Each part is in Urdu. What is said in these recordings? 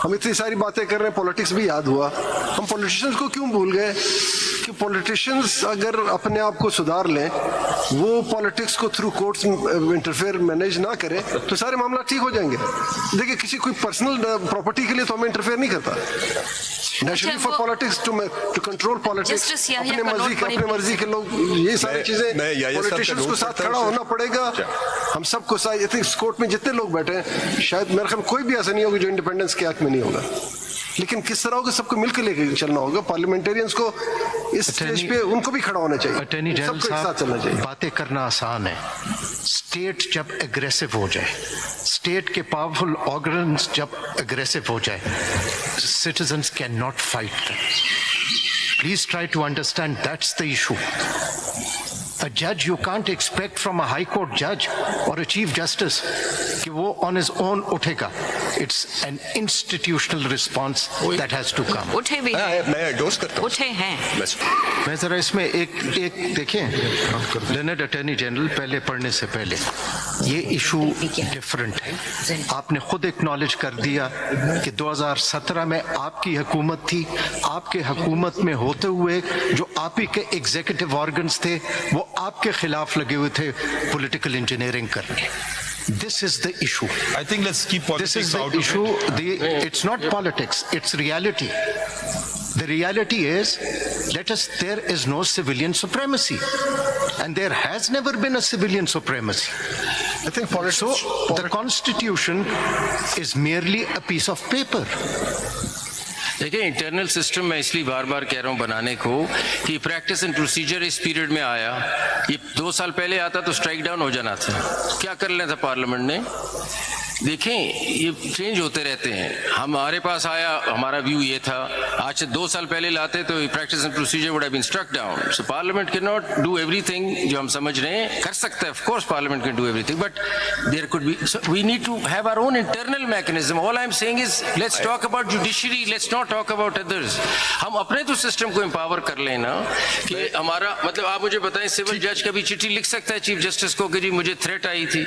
ہم اتنی ساری باتیں کر رہے ہیں, پولیٹکس بھی یاد ہوا. ہم پولیٹیشنز کو کیوں بھول گئے کہ پولیٹیشنز اگر اپنے آپ کو سدھار لیں, وہ پولیٹکس کو تھرو کورٹس انٹرفیئر مینیج نہ کریں, تو سارے معاملات ٹھیک ہو جائیں گے. دیکھیے کسی کوئی پرسنل پراپرٹی کے لیے تو ہمیں انٹرفیئر نہیں کرتا. Nationally for politics to control politics, اپنے مرضی کے لوگ, یہ ساری چیزیں پولیٹیشنز کو ساتھ کھڑا ہونا پڑے گا. ہم سب کو اس کورٹ میں جتنے لوگ بیٹھے ہیں, شاید میرے خیال کوئی بھی ایسا نہیں ہوگا جو انڈیپینڈنس کے حق میں نہیں ہوگا, لیکن کس طرح ہوگا, سب کو مل کے لے کے چلنا ہوگا. پارلیمنٹیرینز کو اس اسٹیج پہ ان کو بھی کھڑا ہونا چاہیے, اٹارنی سب جنرل کو ایک ساتھ چلنا چاہیے. صاحب, باتیں کرنا آسان ہے, اسٹیٹ جب اگریسو ہو جائے, اسٹیٹ کے پاورفل آرگنز جب اگریسو ہو جائے, citizens cannot fight them. Please try to understand that's the issue. A judge, you can't expect from a high court judge or a chief justice کہ وہ on his own اٹھے گا. It's an institutional response that has to come. اٹھے بھی میں ڈوز کرتا ہوں, اٹھے ہیں. میں ذرا اس میں ایک دیکھیں, لرنڈ اٹارنی جنرل, پہلے پڑھنے سے پہلے یہ ایشو ڈفرنٹ ہے. آپ نے خود اکنالج کر دیا کہ 2017 میں آپ کی حکومت تھی, آپ کے حکومت میں ہوتے ہوئے جو آپ ہی کے ایگزیکٹو آرگنز تھے وہ آپ کے خلاف لگے ہوئے تھے پولیٹیکل انجینئرنگ کرنے. This is the issue. I think let's keep This is politics the out of issue. it. It's not politics, it's reality. The reality is, there is no civilian supremacy. And there has never been a civilian supremacy. I think So, the Constitution is merely a piece of paper. دیکھیں انٹرنل سسٹم میں اس لیے بار بار کہہ رہا ہوں بنانے کو کہ پریکٹس اینڈ پروسیجر اس پیریڈ میں آیا. یہ 2 سال پہلے آتا تو اسٹرائک ڈاؤن ہو جانا تھا. کیا کر لینا تھا پارلیمنٹ نے؟ دیکھیں یہ چینج ہوتے رہتے ہیں. ہمارے پاس آیا, ہمارا ویو یہ تھا, آج سے 2 سال پہلے لاتے تو practice and procedure would have been struck down. So parliament can not do everything جو ہم سمجھ رہے ہیں. کر سکتا ہے of course parliament can do everything, but there could be, we need to have our own internal mechanism. All I am seeing is let's talk about judiciary, let's not talk about others. ہم اپنے تو سسٹم کو امپاور کر لیں نا, کہ ہمارا مطلب آپ مجھے بتائیں سول جج کبھی چٹھی لکھ سکتا ہے چیف جسٹس کو کہ جی مجھے تھریٹ آئی تھی,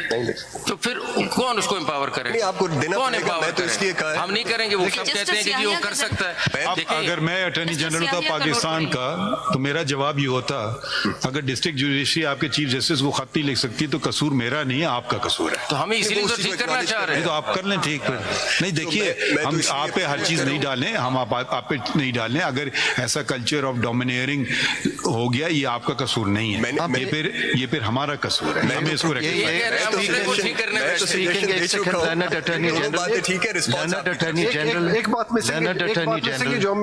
تو پھر کون اس کو امپاور کرے؟ آپ کو دینا کون پڑے گا. میں تو اس لیے کہا, ہم نہیں کریں گے. وہ سب کہتے ہیں کہ جی وہ کر سکتا ہے. اگر میں اٹارنی جنرل ہوتا پاکستان کا تو میرا جواب یہ ہوتا, اگر ڈسٹرکٹ جوڈیشری آپ کے چیف جسٹس کو خط نہیں لکھ سکتی تو قصور میرا نہیں ہے, آپ کا قصور ہے. تو ہمیں اسی لیے تو ٹھیک کرنا چاہ رہے ہیں. تو آپ کر لیں ٹھیک. پر نہیں, دیکھیے ہم آپ پہ ہر چیز نہیں ڈالیں, ہم آپ پہ نہیں ڈالیں. اگر ایسا کلچر آف ڈومینیئرنگ ہو گیا, یہ آپ کا قصور نہیں ہے, یہ پھر ہمارا قصور ہے. ہمیں اس کو باتیں ٹھیک ہے, ایک بات میں سے جو ہم